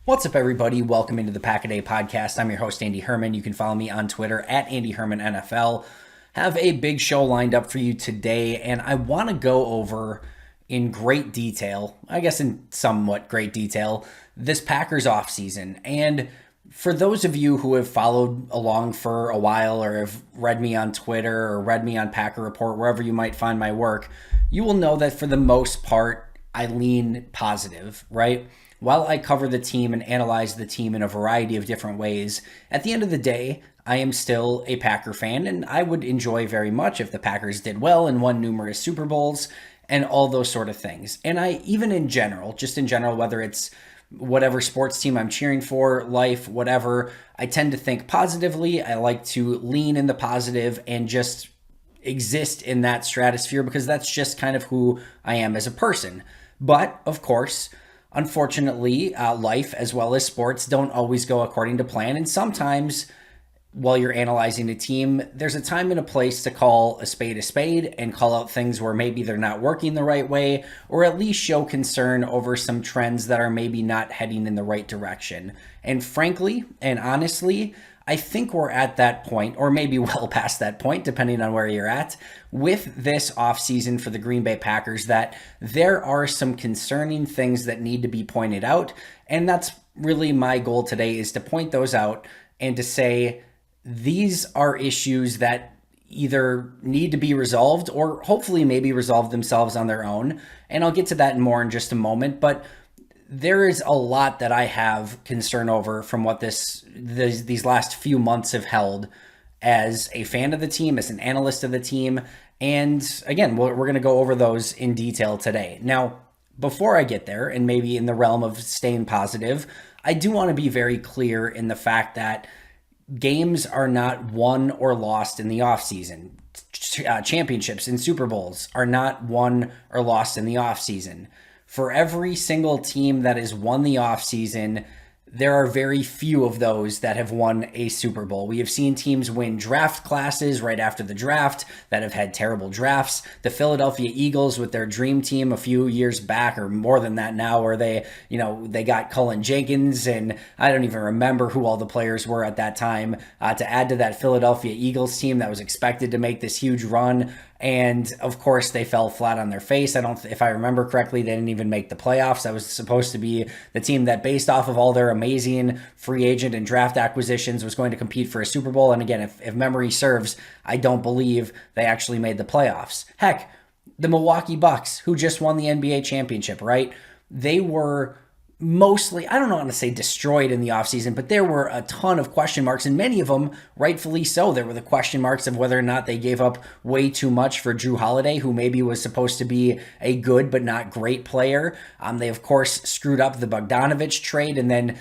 What's up, everybody? Welcome into the Pack a Day podcast. I'm your host, Andy Herman. You can follow me on Twitter at Andy Herman NFL. Have a big show lined up for you today, and I want to go over in great detail, I guess in somewhat great detail, this Packers offseason. And for those of you who have followed along for a while or have read me on Twitter or read me on Packer Report, wherever you might find my work, you will know that for the most part, I lean positive, right? While I cover the team and analyze the team in a variety of different ways, at the end of the day, I am still a Packer fan, and I would enjoy very much if the Packers did well and won numerous Super Bowls and all those sort of things. And I, even in general, just in general, whether it's whatever sports team I'm cheering for, life, whatever, I tend to think positively. I like to lean in the positive and just exist in that stratosphere because that's just kind of who I am as a person. But, of course, unfortunately, life as well as sports don't always go according to plan. And sometimes while you're analyzing a team, there's a time and a place to call a spade and call out things where maybe they're not working the right way, or at least show concern over some trends that are maybe not heading in the right direction. And frankly and honestly, I think we're at that point, or maybe well past that point, depending on where you're at, with this offseason for the Green Bay Packers, that there are some concerning things that need to be pointed out. And that's really my goal today, is to point those out and to say these are issues that either need to be resolved or hopefully maybe resolve themselves on their own. And I'll get to that more in just a moment. But there is a lot that I have concern over from what these last few months have held as a fan of the team, as an analyst of the team. And again, we're going to go over those in detail today. Now, before I get there, and maybe in the realm of staying positive, I do want to be very clear in the fact that games are not won or lost in the offseason. Championships and Super Bowls are not won or lost in the offseason. For every single team that has won the offseason, there are very few of those that have won a Super Bowl. We have seen teams win draft classes right after the draft that have had terrible drafts. The Philadelphia Eagles with their dream team a few years back, or more than that now, where they got Cullen Jenkins, and I don't even remember who all the players were at that time, to add to that Philadelphia Eagles team that was expected to make this huge run. And of course, they fell flat on their face. If I remember correctly, they didn't even make the playoffs. That was supposed to be the team that, based off of all their amazing free agent and draft acquisitions, was going to compete for a Super Bowl. And again, if memory serves, I don't believe they actually made the playoffs. Heck, the Milwaukee Bucks, who just won the NBA championship, right? They were mostly, I don't want to say destroyed in the offseason, but there were a ton of question marks, and many of them rightfully so. There were the question marks of whether or not they gave up way too much for Drew Holiday, who maybe was supposed to be a good but not great player. They, of course, screwed up the Bogdanovich trade and then,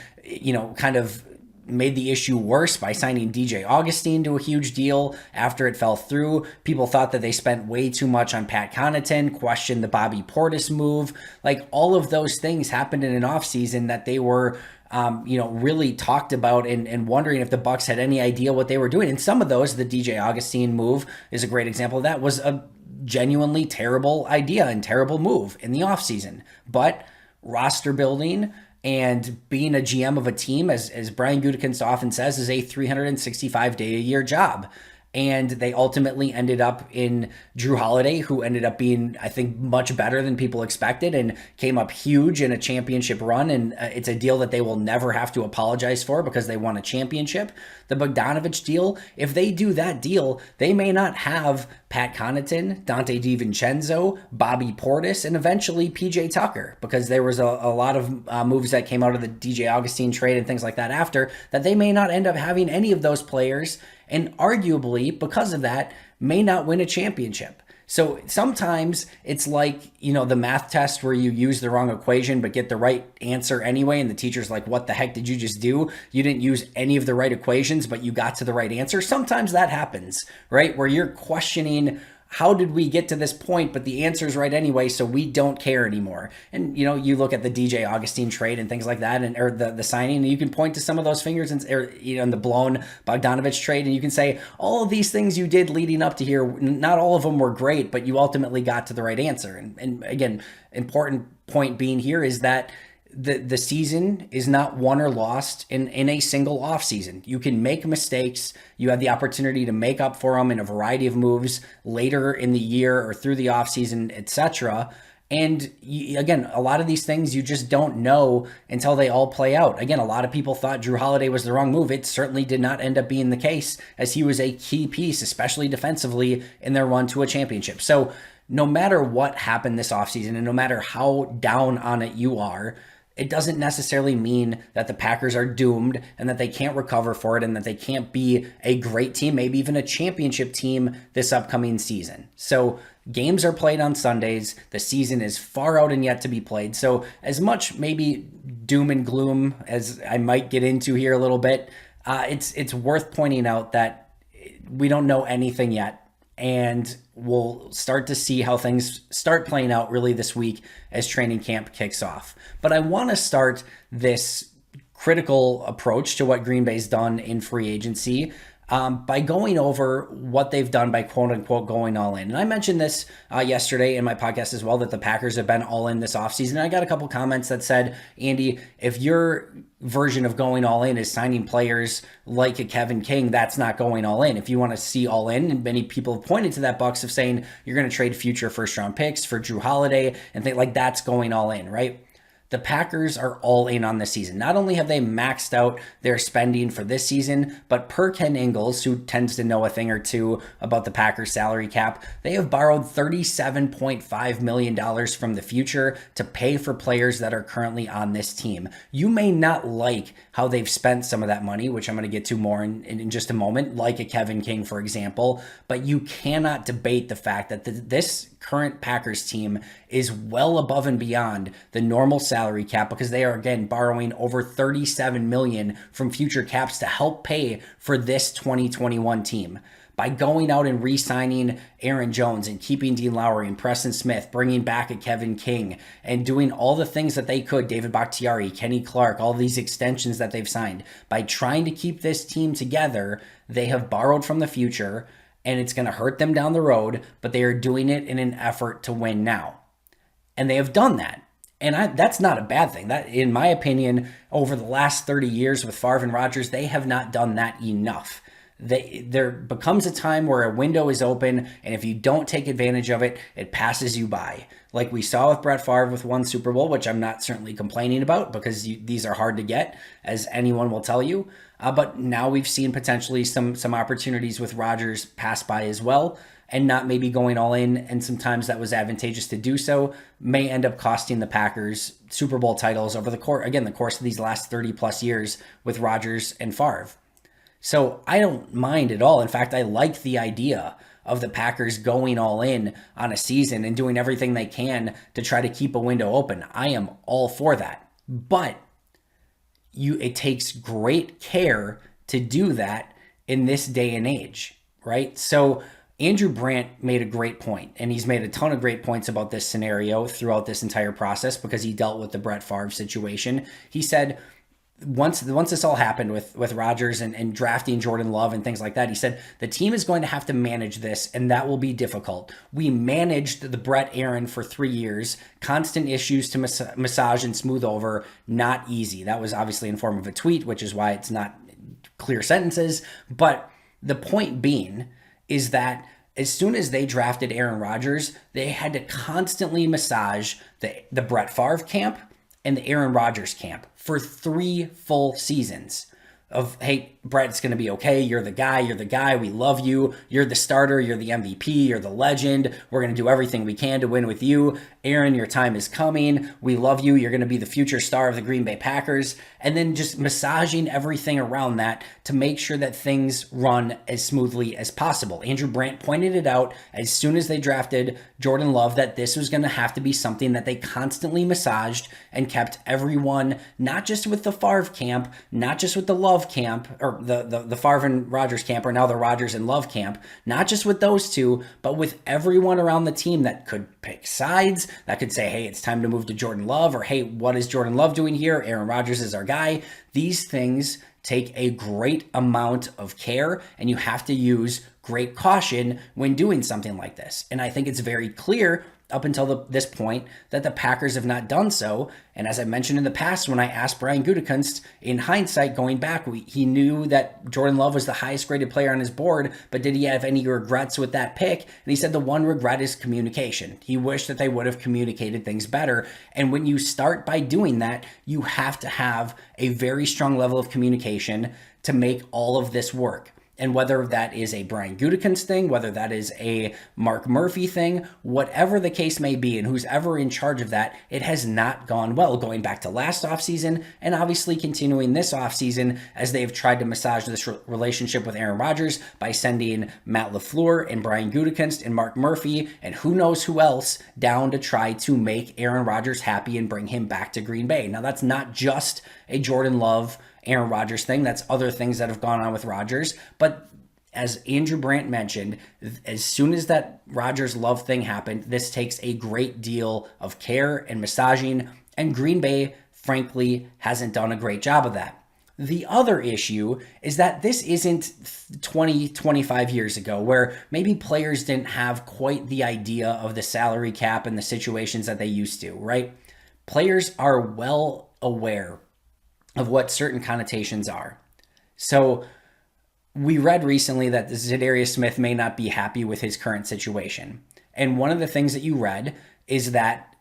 kind of made the issue worse by signing DJ Augustine to a huge deal after it fell through. People thought that they spent way too much on Pat Connaughton, questioned the Bobby Portis move. Like, all of those things happened in an offseason that they were really talked about and wondering if the Bucks had any idea what they were doing. And some of those, the DJ Augustine move is a great example of that, was a genuinely terrible idea and terrible move in the offseason. But roster building and being a GM of a team, as Brian Gutekunst often says, is a 365-day-a-year job. And they ultimately ended up in Drew Holiday, who ended up being, I think, much better than people expected and came up huge in a championship run. And it's a deal that they will never have to apologize for because they won a championship. The Bogdanovich deal, if they do that deal, they may not have Pat Connaughton, Dante DiVincenzo, Bobby Portis, and eventually PJ Tucker, because there was a lot of moves that came out of the DJ Augustine trade and things like that after, that they may not end up having any of those players, and arguably, because of that, may not win a championship. So sometimes it's like, the math test where you use the wrong equation but get the right answer anyway, and the teacher's like, what the heck did you just do? You didn't use any of the right equations, but you got to the right answer. Sometimes that happens, right? Where you're questioning, how did we get to this point? But the answer is right anyway, so we don't care anymore. And, you look at the DJ Augustine trade and things like that, or the signing, and you can point to some of those fingers and the blown Bogdanovich trade, and you can say, all of these things you did leading up to here, not all of them were great, but you ultimately got to the right answer. And again, important point being here is that the season is not won or lost in a single offseason. You can make mistakes. You have the opportunity to make up for them in a variety of moves later in the year or through the offseason, etc. And again, a lot of these things you just don't know until they all play out. Again, a lot of people thought Drew Holiday was the wrong move. It certainly did not end up being the case, as he was a key piece, especially defensively, in their run to a championship. So no matter what happened this offseason and no matter how down on it you are, it doesn't necessarily mean that the Packers are doomed and that they can't recover for it and that they can't be a great team, maybe even a championship team this upcoming season. So games are played on Sundays. The season is far out and yet to be played. So as much maybe doom and gloom as I might get into here a little bit, it's worth pointing out that we don't know anything yet. And we'll start to see how things start playing out really this week as training camp kicks off. But I want to start this critical approach to what Green Bay's done in free agency by going over what they've done by quote unquote going all in. And I mentioned this yesterday in my podcast as well, that the Packers have been all in this offseason. I got a couple comments that said, Andy, if your version of going all in is signing players like a Kevin King, that's not going all in. If you want to see all in, and many people have pointed to that box of saying you're going to trade future first round picks for Drew Holiday and think like that's going all in, right? The Packers are all in on this season. Not only have they maxed out their spending for this season, but per Ken Ingalls, who tends to know a thing or two about the Packers salary cap, they have borrowed $37.5 million from the future to pay for players that are currently on this team. You may not like how they've spent some of that money, which I'm going to get to more in just a moment, like a Kevin King, for example, but you cannot debate the fact that this current Packers team is well above and beyond the normal salary cap, because they are again borrowing over $37 million from future caps to help pay for this 2021 team. By going out and re-signing Aaron Jones and keeping Dean Lowry and Preston Smith, bringing back a Kevin King and doing all the things that they could, David Bakhtiari, Kenny Clark, all these extensions that they've signed, by trying to keep this team together, they have borrowed from the future, and it's going to hurt them down the road, but they are doing it in an effort to win now. And they have done that. And that's not a bad thing. That, in my opinion, over the last 30 years with Favre and Rodgers, they have not done that enough. There becomes a time where a window is open, and if you don't take advantage of it, it passes you by. Like we saw with Brett Favre with one Super Bowl, which I'm not certainly complaining about, because these are hard to get, as anyone will tell you. But now we've seen potentially some opportunities with Rodgers pass by as well, and not maybe going all in, and sometimes that was advantageous to do so, may end up costing the Packers Super Bowl titles over the course of these last 30 plus years with Rodgers and Favre. So I don't mind at all. In fact, I like the idea of the Packers going all in on a season and doing everything they can to try to keep a window open. I am all for that. But it takes great care to do that in this day and age, right? So Andrew Brandt made a great point, and he's made a ton of great points about this scenario throughout this entire process because he dealt with the Brett Favre situation. He said, once this all happened with Rodgers and drafting Jordan Love and things like that, he said, the team is going to have to manage this, and that will be difficult. We managed the Brett Aaron for 3 years, constant issues to massage and smooth over, not easy. That was obviously in form of a tweet, which is why it's not clear sentences. But the point being is that as soon as they drafted Aaron Rodgers, they had to constantly massage the Brett Favre camp and the Aaron Rodgers camp for 3 full seasons of, hey, Brett, it's going to be okay. You're the guy. We love you. You're the starter. You're the MVP. You're the legend. We're going to do everything we can to win with you. Aaron, your time is coming. We love you. You're going to be the future star of the Green Bay Packers. And then just massaging everything around that to make sure that things run as smoothly as possible. Andrew Brandt pointed it out as soon as they drafted Jordan Love that this was going to have to be something that they constantly massaged and kept everyone, not just with the Favre camp, not just with the Love camp, or the Favre and Rodgers camp, or now the Rodgers and Love camp, not just with those two, but with everyone around the team that could pick sides, that could say, hey, it's time to move to Jordan Love, or hey, what is Jordan Love doing here? Aaron Rodgers is our guy. These things take a great amount of care, and you have to use great caution when doing something like this. And I think it's very clear up until this point that the Packers have not done so. And as I mentioned in the past, when I asked Brian Gutekunst, in hindsight, going back, he knew that Jordan Love was the highest graded player on his board, but did he have any regrets with that pick? And he said the one regret is communication. He wished that they would have communicated things better. And when you start by doing that, you have to have a very strong level of communication to make all of this work. And whether that is a Brian Gutekunst thing, whether that is a Mark Murphy thing, whatever the case may be, and who's ever in charge of that, it has not gone well going back to last offseason and obviously continuing this offseason as they've tried to massage this relationship with Aaron Rodgers by sending Matt LaFleur and Brian Gutekunst and Mark Murphy and who knows who else down to try to make Aaron Rodgers happy and bring him back to Green Bay. Now, that's not just a Jordan Love, Aaron Rodgers thing. That's other things that have gone on with Rodgers. But as Andrew Brandt mentioned, as soon as that Rodgers Love thing happened, this takes a great deal of care and massaging, and Green Bay, frankly, hasn't done a great job of that. The other issue is that this isn't 20, 25 years ago where maybe players didn't have quite the idea of the salary cap and the situations that they used to, right? Players are well aware of what certain connotations are. So we read recently that Zadarius Smith may not be happy with his current situation. And one of the things that you read is that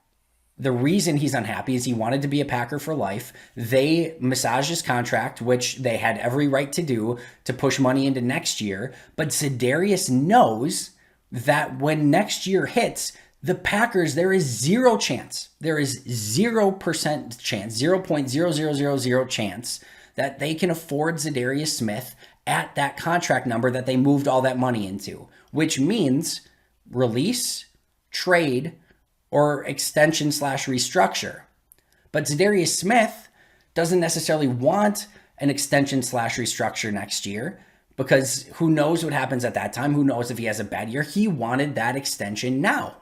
the reason he's unhappy is he wanted to be a Packer for life. They massaged his contract, which they had every right to do, to push money into next year. But Zadarius knows that when next year hits, the Packers, there is zero chance, there is 0% chance, 0.0000 chance that they can afford Zadarius Smith at that contract number that they moved all that money into, which means release, trade, or extension / restructure. But Zadarius Smith doesn't necessarily want an extension / restructure next year because who knows what happens at that time? Who knows if he has a bad year? He wanted that extension now.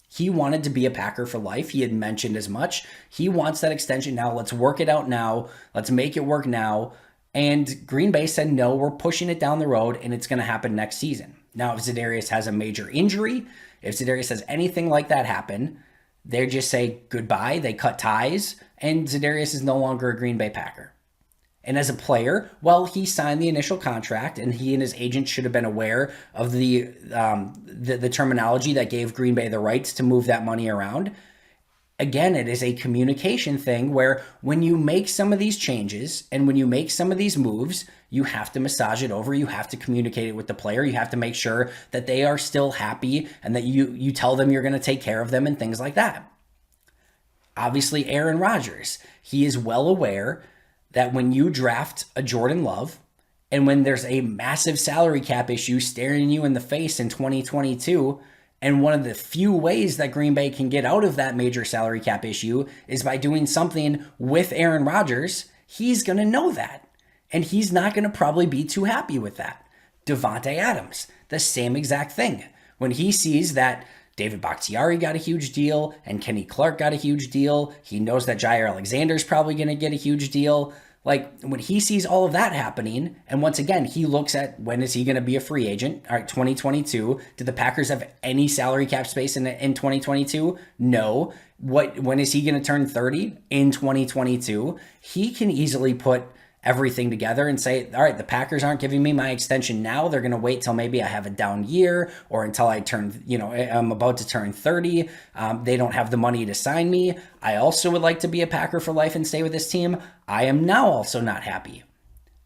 He wanted to be a Packer for life. He had mentioned as much. He wants that extension now. Let's work it out now. Let's make it work now. And Green Bay said, no, we're pushing it down the road and it's going to happen next season. Now, if Zadarius has a major injury, if Zadarius has anything like that happen, they just say goodbye. They cut ties and Zadarius is no longer a Green Bay Packer. And as a player, well, he signed the initial contract and he and his agent should have been aware of the terminology that gave Green Bay the rights to move that money around. Again, it is a communication thing where when you make some of these changes and when you make some of these moves, you have to massage it over. You have to communicate it with the player. You have to make sure that they are still happy and that you tell them you're going to take care of them and things like that. Obviously, Aaron Rodgers, he is well aware that when you draft a Jordan Love and when there's a massive salary cap issue staring you in the face in 2022, and one of the few ways that Green Bay can get out of that major salary cap issue is by doing something with Aaron Rodgers, he's going to know that. And he's not going to probably be too happy with that. Davante Adams, the same exact thing. When he sees that David Bakhtiari got a huge deal and Kenny Clark got a huge deal, he knows that Jair Alexander's probably going to get a huge deal. Like when he sees all of that happening, and once again, he looks at when is he going to be a free agent? All right, 2022. Did the Packers have any salary cap space in 2022? No. When is he going to turn 30? In 2022. He can easily put everything together and say, all right, the Packers aren't giving me my extension now. They're going to wait till maybe I have a down year or until I turn, I'm about to turn 30. They don't have the money to sign me. I also would like to be a Packer for life and stay with this team. I am now also not happy.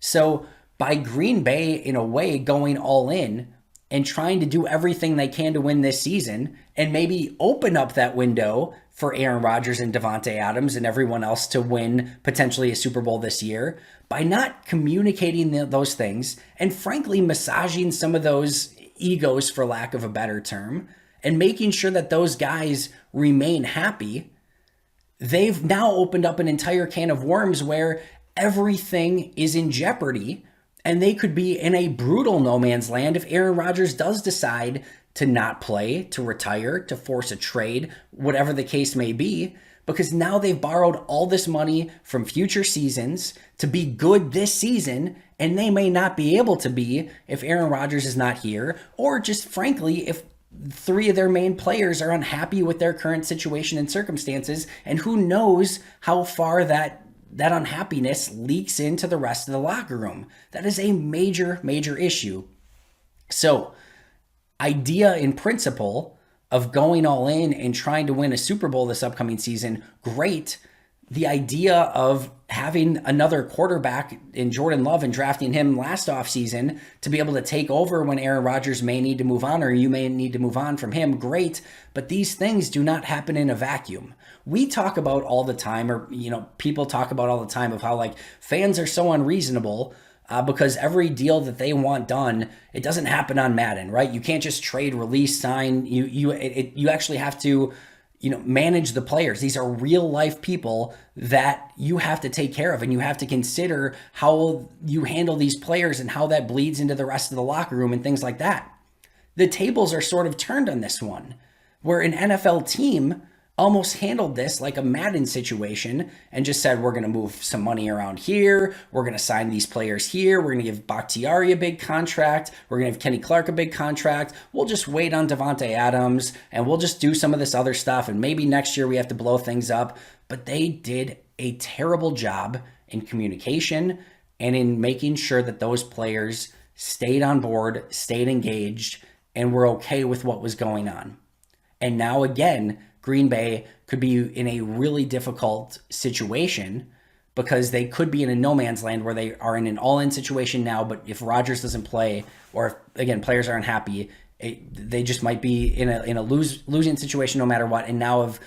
So by Green Bay, in a way, going all in and trying to do everything they can to win this season and maybe open up that window for Aaron Rodgers and Davante Adams and everyone else to win potentially a Super Bowl this year, by not communicating those things and frankly massaging some of those egos, for lack of a better term, and making sure that those guys remain happy, they've now opened up an entire can of worms where everything is in jeopardy and they could be in a brutal no man's land if Aaron Rodgers does decide to not play, to retire, to force a trade, whatever the case may be. because now they've borrowed all this money from future seasons to be good this season, and they may not be able to be if Aaron Rodgers is not here, or just frankly, if three of their main players are unhappy with their current situation and circumstances, and who knows how far that unhappiness leaks into the rest of the locker room. That is a major, major issue. So, idea in principle of going all in and trying to win a Super Bowl this upcoming season, great. The idea of having another quarterback in Jordan Love and drafting him last offseason to be able to take over when Aaron Rodgers may need to move on, or you may need to move on from him, great. But these things do not happen in a vacuum. We talk about all the time, or people talk about all the time, of how like fans are so unreasonable because every deal that they want done, it doesn't happen on Madden, right? You can't just trade, release, sign. You actually have to manage the players. These are real life people that you have to take care of, and you have to consider how you handle these players and how that bleeds into the rest of the locker room and things like that. The tables are sort of turned on this one, where an NFL team almost handled this like a Madden situation and just said, we're going to move some money around here. We're going to sign these players here. We're going to give Bakhtiari a big contract. We're going to give Kenny Clark a big contract. We'll just wait on Davante Adams and we'll just do some of this other stuff. And maybe next year we have to blow things up. But they did a terrible job in communication and in making sure that those players stayed on board, stayed engaged, and were okay with what was going on. And now again, Green Bay could be in a really difficult situation because they could be in a no man's land where they are in an all-in situation now, but if Rodgers doesn't play, or if, again, players are unhappy, they just might be in a losing situation no matter what. And now have,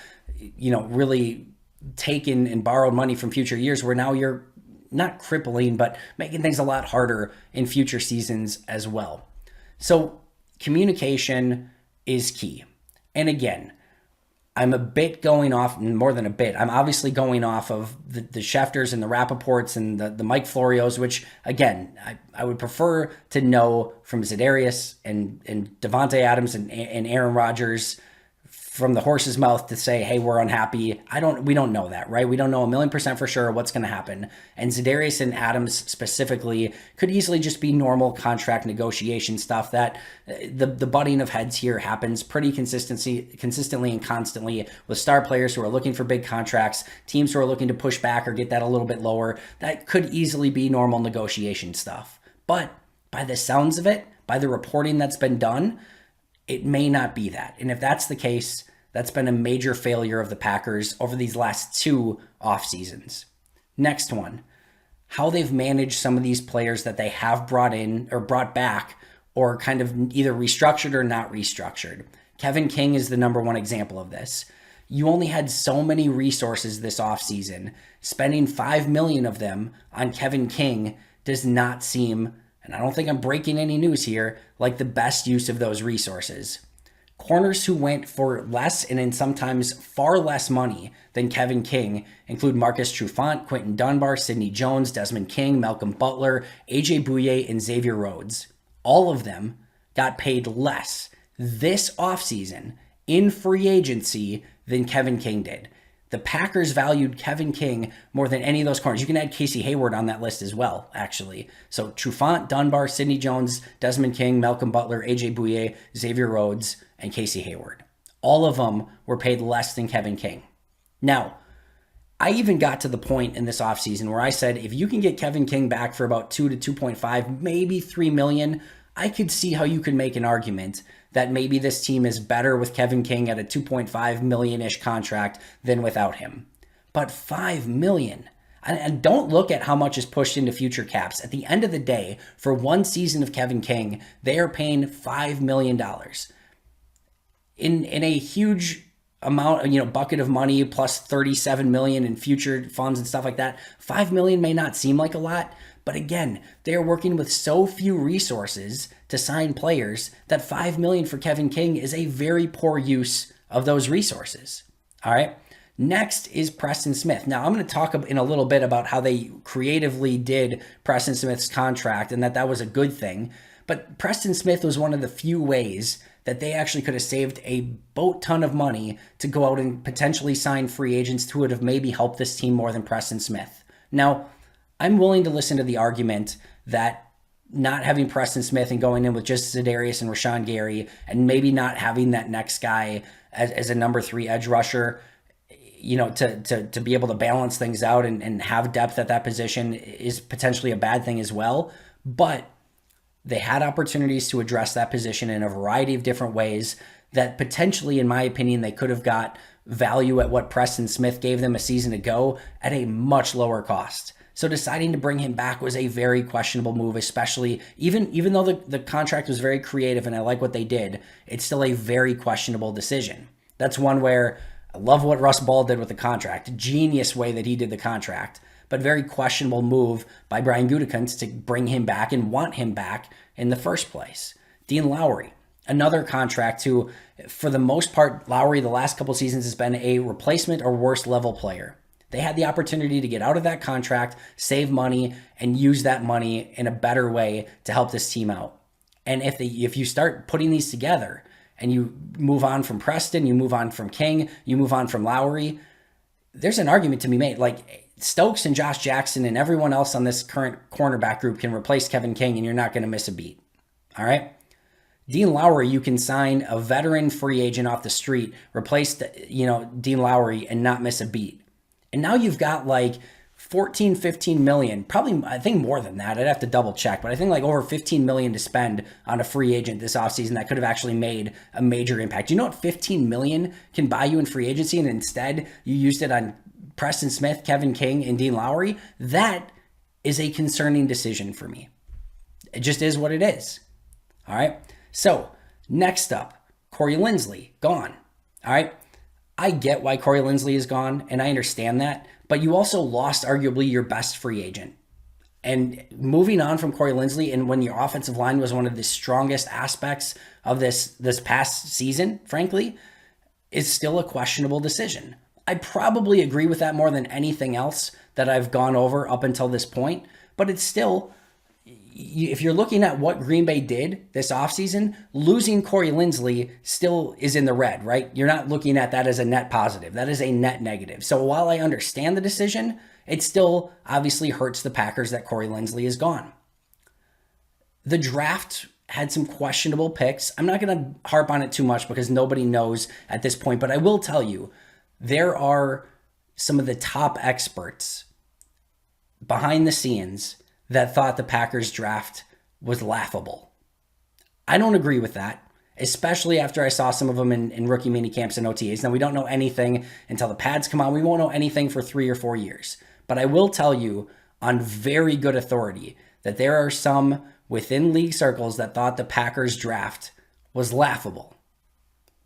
really taken and borrowed money from future years where now you're not crippling, but making things a lot harder in future seasons as well. So communication is key. And again, I'm a bit going off, more than a bit. I'm obviously going off of the Schefters and the Rappaports and the Mike Florios, which, again, I would prefer to know from Za'Darius and Davante Adams and Aaron Rodgers from the horse's mouth to say, hey, we're unhappy. We don't know that, right? We don't know 1,000,000% for sure what's going to happen. And Za'Darius and Adams specifically could easily just be normal contract negotiation stuff that the butting of heads here happens pretty consistently and constantly with star players who are looking for big contracts, teams who are looking to push back or get that a little bit lower. That could easily be normal negotiation stuff. But by the sounds of it, by the reporting that's been done, it may not be that. And if that's the case, that's been a major failure of the Packers over these last two off seasons. Next one, how they've managed some of these players that they have brought in or brought back or kind of either restructured or not restructured. Kevin King is the number one example of this. You only had so many resources this offseason. Spending $5 million of them on Kevin King does not seem, and I don't think I'm breaking any news here, like the best use of those resources. Corners who went for less and in sometimes far less money than Kevin King include Marcus Trufant, Quentin Dunbar, Sidney Jones, Desmond King, Malcolm Butler, AJ Bouye, and Xavier Rhodes. All of them got paid less this offseason in free agency than Kevin King did. The Packers valued Kevin King more than any of those corners. You can add Casey Hayward on that list as well, actually. So Trufant, Dunbar, Sidney Jones, Desmond King, Malcolm Butler, AJ Bouye, Xavier Rhodes, and Casey Hayward. All of them were paid less than Kevin King. Now, I even got to the point in this offseason where I said, if you can get Kevin King back for about 2 to 2.5, maybe 3 million, I could see how you could make an argument that maybe this team is better with Kevin King at a 2.5 million-ish contract than without him. But 5 million. And don't look at how much is pushed into future caps. At the end of the day, for one season of Kevin King, they are paying $5 million. In a huge amount, bucket of money plus 37 million in future funds and stuff like that, 5 million may not seem like a lot. But again, they are working with so few resources to sign players that $5 million for Kevin King is a very poor use of those resources. All right. Next is Preston Smith. Now, I'm going to talk in a little bit about how they creatively did Preston Smith's contract and that was a good thing. But Preston Smith was one of the few ways that they actually could have saved a boat ton of money to go out and potentially sign free agents who would have maybe helped this team more than Preston Smith. Now, I'm willing to listen to the argument that not having Preston Smith and going in with just Za'Darius and Rashawn Gary and maybe not having that next guy as a number 3 edge rusher, to be able to balance things out and have depth at that position is potentially a bad thing as well. But they had opportunities to address that position in a variety of different ways that potentially, in my opinion, they could have got value at what Preston Smith gave them a season ago at a much lower cost. So deciding to bring him back was a very questionable move, especially even though the contract was very creative and I like what they did, it's still a very questionable decision. That's one where I love what Russ Ball did with the contract. Genius way that he did the contract, but very questionable move by Brian Gutekunst to bring him back and want him back in the first place. Dean Lowry, another contract who, for the most part, Lowry the last couple seasons has been a replacement or worse level player. They had the opportunity to get out of that contract, save money, and use that money in a better way to help this team out. And if you start putting these together and you move on from Preston, you move on from King, you move on from Lowry, there's an argument to be made. Like Stokes and Josh Jackson and everyone else on this current cornerback group can replace Kevin King and you're not going to miss a beat. All right? Dean Lowry, you can sign a veteran free agent off the street, replace Dean Lowry and not miss a beat. And now you've got like 14, 15 million, probably, I think more than that. I'd have to double check, but I think like over 15 million to spend on a free agent this offseason that could have actually made a major impact. You know what 15 million can buy you in free agency, and instead you used it on Preston Smith, Kevin King, and Dean Lowry? That is a concerning decision for me. It just is what it is. All right. So next up, Corey Linsley, gone. All right. I get why Corey Linsley is gone, and I understand that, but you also lost arguably your best free agent. And moving on from Corey Linsley, and when your offensive line was one of the strongest aspects of this past season, frankly, is still a questionable decision. I probably agree with that more than anything else that I've gone over up until this point, but it's still, if you're looking at what Green Bay did this offseason, losing Corey Linsley still is in the red, right? You're not looking at that as a net positive. That is a net negative. So while I understand the decision, it still obviously hurts the Packers that Corey Linsley is gone. The draft had some questionable picks. I'm not going to harp on it too much because nobody knows at this point, but I will tell you, there are some of the top experts behind the scenes that thought the Packers draft was laughable. I don't agree with that, especially after I saw some of them in rookie mini camps and OTAs. Now, we don't know anything until the pads come on. We won't know anything for 3 or 4 years. But I will tell you on very good authority that there are some within league circles that thought the Packers draft was laughable.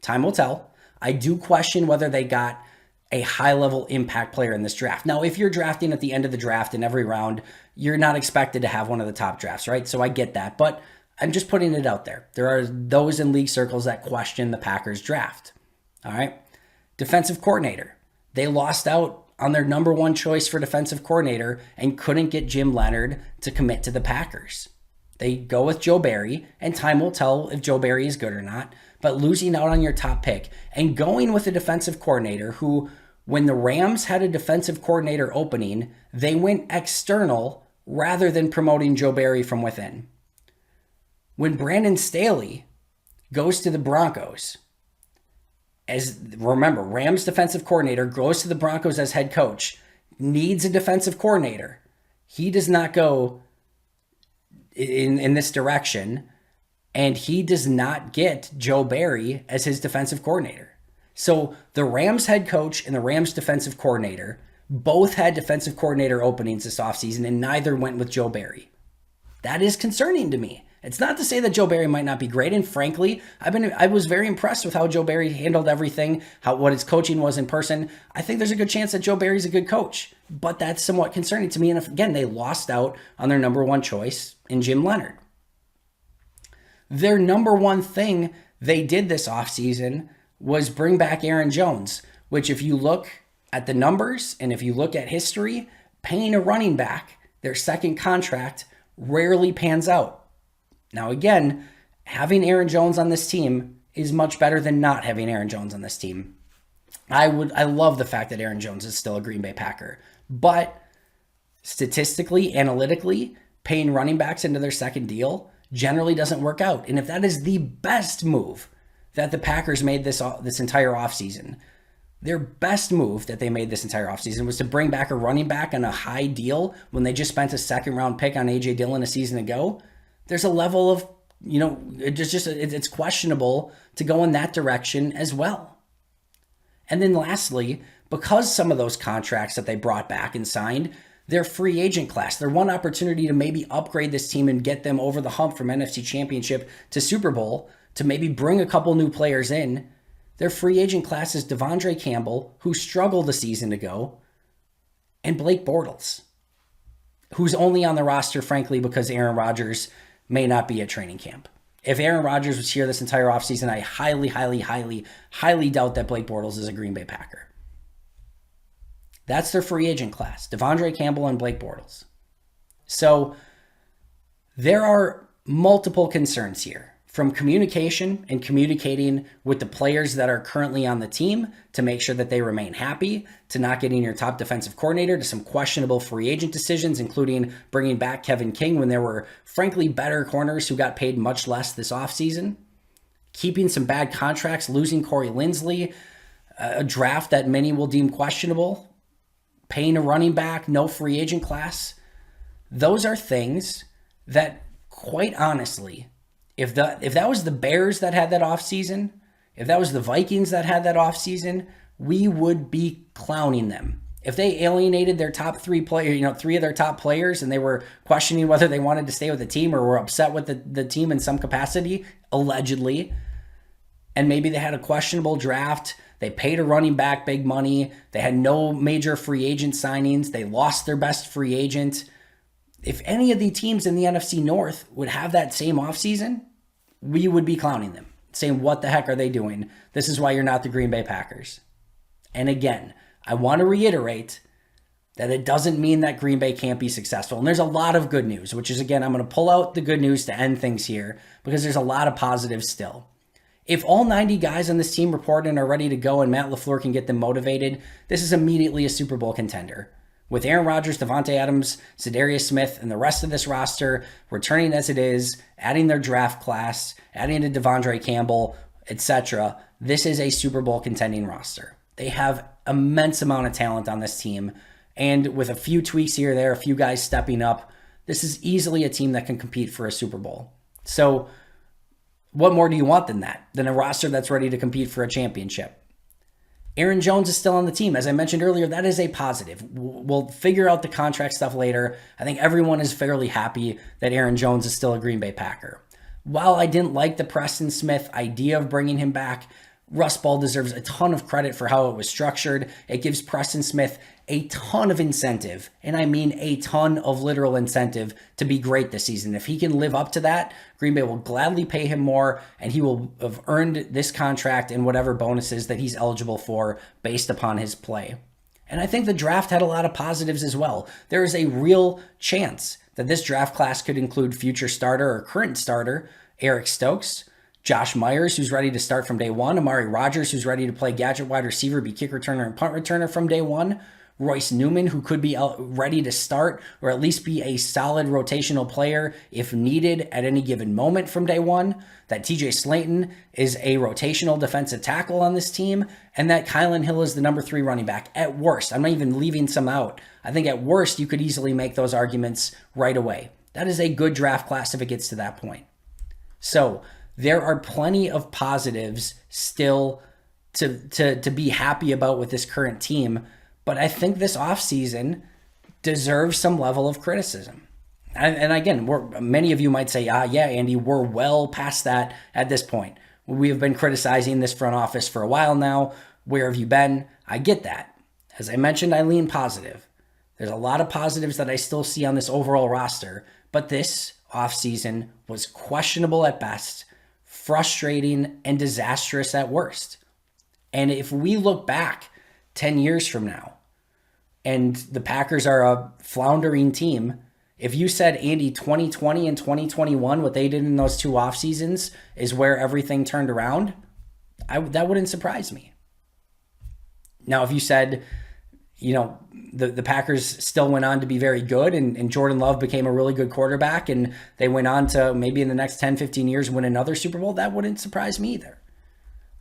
Time will tell. I do question whether they got a high-level impact player in this draft. Now, if you're drafting at the end of the draft in every round, you're not expected to have one of the top drafts, right? So I get that, but I'm just putting it out there. There are those in league circles that question the Packers draft. All right. Defensive coordinator. They lost out on their number one choice for defensive coordinator and couldn't get Jim Leonhard to commit to the Packers. They go with Joe Barry, and time will tell if Joe Barry is good or not, but losing out on your top pick and going with a defensive coordinator who, when the Rams had a defensive coordinator opening, they went external rather than promoting Joe Barry from within. When Brandon Staley goes to the Broncos, remember, Rams defensive coordinator goes to the Broncos as head coach, needs a defensive coordinator. He does not go in this direction, and he does not get Joe Barry as his defensive coordinator. So the Rams head coach and the Rams defensive coordinator both had defensive coordinator openings this offseason, and neither went with Joe Barry. That is concerning to me. It's not to say that Joe Barry might not be great, and frankly, I was very impressed with how Joe Barry handled everything, what his coaching was in person. I think there's a good chance that Joe Barry's a good coach, but that's somewhat concerning to me. And again, they lost out on their number one choice in Jim Leonhard. Their number one thing they did this offseason was bring back Aaron Jones, which if you look at the numbers and if you look at history, paying a running back their second contract rarely pans out. Now again, having Aaron Jones on this team is much better than not having Aaron Jones on this team. I love the fact that Aaron Jones is still a Green Bay Packer, but statistically, analytically, paying running backs into their second deal generally doesn't work out. And if that is the best move that the Packers made this entire offseason, their best move that they made this entire offseason was to bring back a running back on a high deal when they just spent a second round pick on A.J. Dillon a season ago, there's a level of, it's questionable to go in that direction as well. And then lastly, because some of those contracts that they brought back and signed, their free agent class, their one opportunity to maybe upgrade this team and get them over the hump from NFC Championship to Super Bowl, to maybe bring a couple new players in, their free agent class is Devondre Campbell, who struggled a season ago, and Blake Bortles, who's only on the roster, frankly, because Aaron Rodgers may not be at training camp. If Aaron Rodgers was here this entire offseason, I highly, highly, highly, highly doubt that Blake Bortles is a Green Bay Packer. That's their free agent class, Devondre Campbell and Blake Bortles. So there are multiple concerns here, from communication and communicating with the players that are currently on the team to make sure that they remain happy, to not getting your top defensive coordinator, to some questionable free agent decisions, including bringing back Kevin King when there were, frankly, better corners who got paid much less this offseason, keeping some bad contracts, losing Corey Linsley, a draft that many will deem questionable, paying a running back, no free agent class. Those are things that, quite honestly, if that was the Bears that had that offseason, if that was the Vikings that had that offseason, we would be clowning them. If they alienated their top three players, three of their top players, and they were questioning whether they wanted to stay with the team or were upset with the team in some capacity, allegedly, and maybe they had a questionable draft, they paid a running back big money, they had no major free agent signings, they lost their best free agent. If any of the teams in the NFC North would have that same offseason, we would be clowning them, saying, what the heck are they doing? This is why you're not the Green Bay Packers. And again, I want to reiterate that it doesn't mean that Green Bay can't be successful. And there's a lot of good news, which is, again, I'm going to pull out the good news to end things here because there's a lot of positives still. If all 90 guys on this team report and are ready to go and Matt LaFleur can get them motivated, this is immediately a Super Bowl contender. With Aaron Rodgers, Davante Adams, Za'Darius Smith, and the rest of this roster returning as it is, adding their draft class, adding to Devondre Campbell, etc., this is a Super Bowl contending roster. They have immense amount of talent on this team, and with a few tweaks here or there, a few guys stepping up, this is easily a team that can compete for a Super Bowl. So what more do you want than that? Than a roster that's ready to compete for a championship? Aaron Jones is still on the team. As I mentioned earlier, that is a positive. We'll figure out the contract stuff later. I think everyone is fairly happy that Aaron Jones is still a Green Bay Packer. While I didn't like the Preston Smith idea of bringing him back, Russ Ball deserves a ton of credit for how it was structured. It gives Preston Smith a ton of incentive, and I mean a ton of literal incentive to be great this season. If he can live up to that, Green Bay will gladly pay him more, and he will have earned this contract and whatever bonuses that he's eligible for based upon his play. And I think the draft had a lot of positives as well. There is a real chance that this draft class could include future starter or current starter Eric Stokes, Josh Myers, who's ready to start from day one, Amari Rodgers, who's ready to play gadget wide receiver, be kick returner and punt returner from day one, Royce Newman, who could be ready to start or at least be a solid rotational player if needed at any given moment from day one, that TJ Slayton is a rotational defensive tackle on this team, and that Kylan Hill is the number 3 running back at worst. I'm not even leaving some out. I think at worst you could easily make those arguments right away. That is a good draft class if it gets to that point. So there are plenty of positives still to be happy about with this current team, but I think this offseason deserves some level of criticism. And again, many of you might say, yeah, Andy, we're well past that at this point. We have been criticizing this front office for a while now. Where have you been? I get that. As I mentioned, I lean positive. There's a lot of positives that I still see on this overall roster, but this offseason was questionable at best, frustrating, and disastrous at worst. And if we look back 10 years from now, and the Packers are a floundering team, if you said, Andy, 2020 and 2021, what they did in those two off seasons is where everything turned around, That wouldn't surprise me. Now, if you said, the Packers still went on to be very good and Jordan Love became a really good quarterback and they went on to maybe in the next 10, 15 years win another Super Bowl, that wouldn't surprise me either.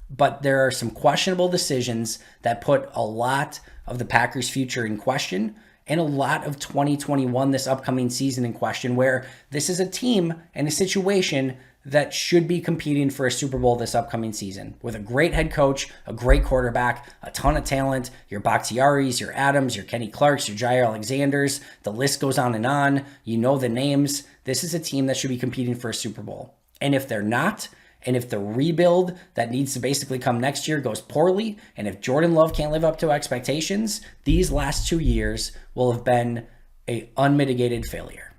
But there are some questionable decisions that put a lot of the Packers' future in question and a lot of 2021, this upcoming season, in question, where this is a team and a situation that should be competing for a Super Bowl this upcoming season with a great head coach, a great quarterback, a ton of talent, your Bakhtiaris, your Adams, your Kenny Clarks, your Jair Alexanders. The list goes on and on. You know the names. This is a team that should be competing for a Super Bowl. And if they're not, and if the rebuild that needs to basically come next year goes poorly, and if Jordan Love can't live up to expectations, these last 2 years will have been an unmitigated failure.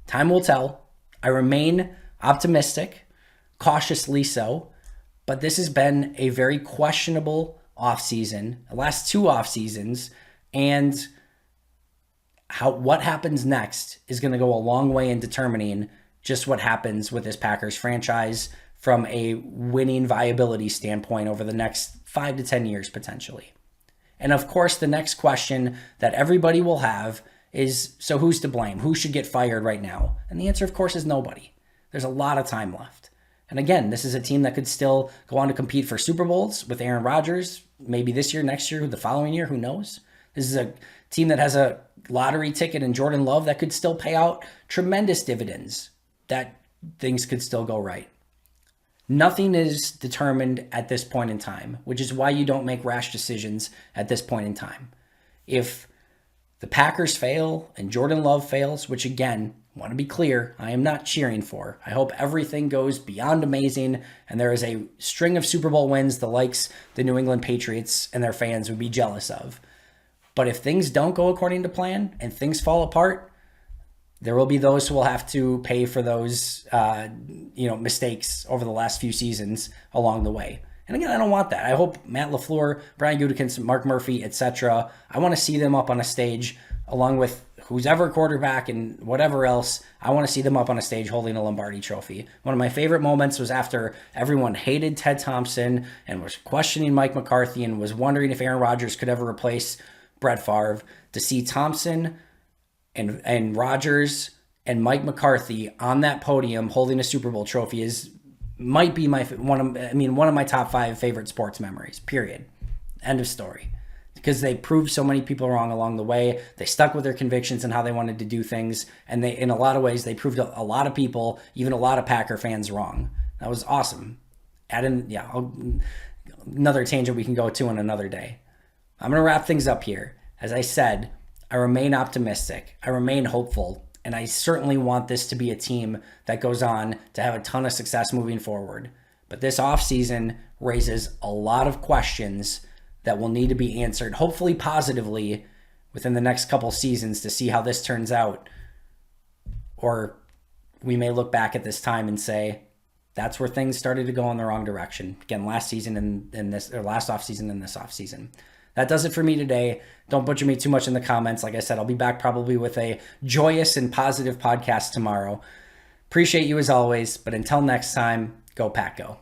Time will tell. I remain optimistic, cautiously so, but this has been a very questionable offseason, the last 2 off seasons, and what happens next is going to go a long way in determining just what happens with this Packers franchise from a winning viability standpoint over the next 5 to 10 years potentially. And of course, the next question that everybody will have is, so who's to blame? Who should get fired right now? And the answer, of course, is nobody. There's a lot of time left. And again, this is a team that could still go on to compete for Super Bowls with Aaron Rodgers, maybe this year, next year, the following year, who knows? This is a team that has a lottery ticket in Jordan Love that could still pay out tremendous dividends, that things could still go right. Nothing is determined at this point in time, which is why you don't make rash decisions at this point in time. If the Packers fail and Jordan Love fails, which again, I want to be clear, I am not cheering for. I hope everything goes beyond amazing and there is a string of Super Bowl wins the likes the New England Patriots and their fans would be jealous of. But if things don't go according to plan and things fall apart, there will be those who will have to pay for those mistakes over the last few seasons along the way. And again, I don't want that. I hope Matt LaFleur, Brian Gutekunst, Mark Murphy, etc., I want to see them up on a stage along with who's ever quarterback and whatever else. I want to see them up on a stage holding a Lombardi trophy. One of my favorite moments was after everyone hated Ted Thompson and was questioning Mike McCarthy and was wondering if Aaron Rodgers could ever replace Brett Favre. To see Thompson and Rodgers and Mike McCarthy on that podium holding a Super Bowl trophy might be one of my top 5 favorite sports memories, period. End of story. Because they proved so many people wrong along the way. They stuck with their convictions and how they wanted to do things. And they, in a lot of ways, they proved a lot of people, even a lot of Packer fans, wrong. That was awesome. Another tangent we can go to on another day. I'm going to wrap things up here. As I said, I remain optimistic. I remain hopeful. And I certainly want this to be a team that goes on to have a ton of success moving forward. But this offseason raises a lot of questions that will need to be answered, hopefully positively, within the next couple seasons to see how this turns out. Or we may look back at this time and say, that's where things started to go in the wrong direction. Again, last season and this, or last offseason and this offseason. That does it for me today. Don't butcher me too much in the comments. Like I said, I'll be back probably with a joyous and positive podcast tomorrow. Appreciate you as always, but until next time, go Pack Go.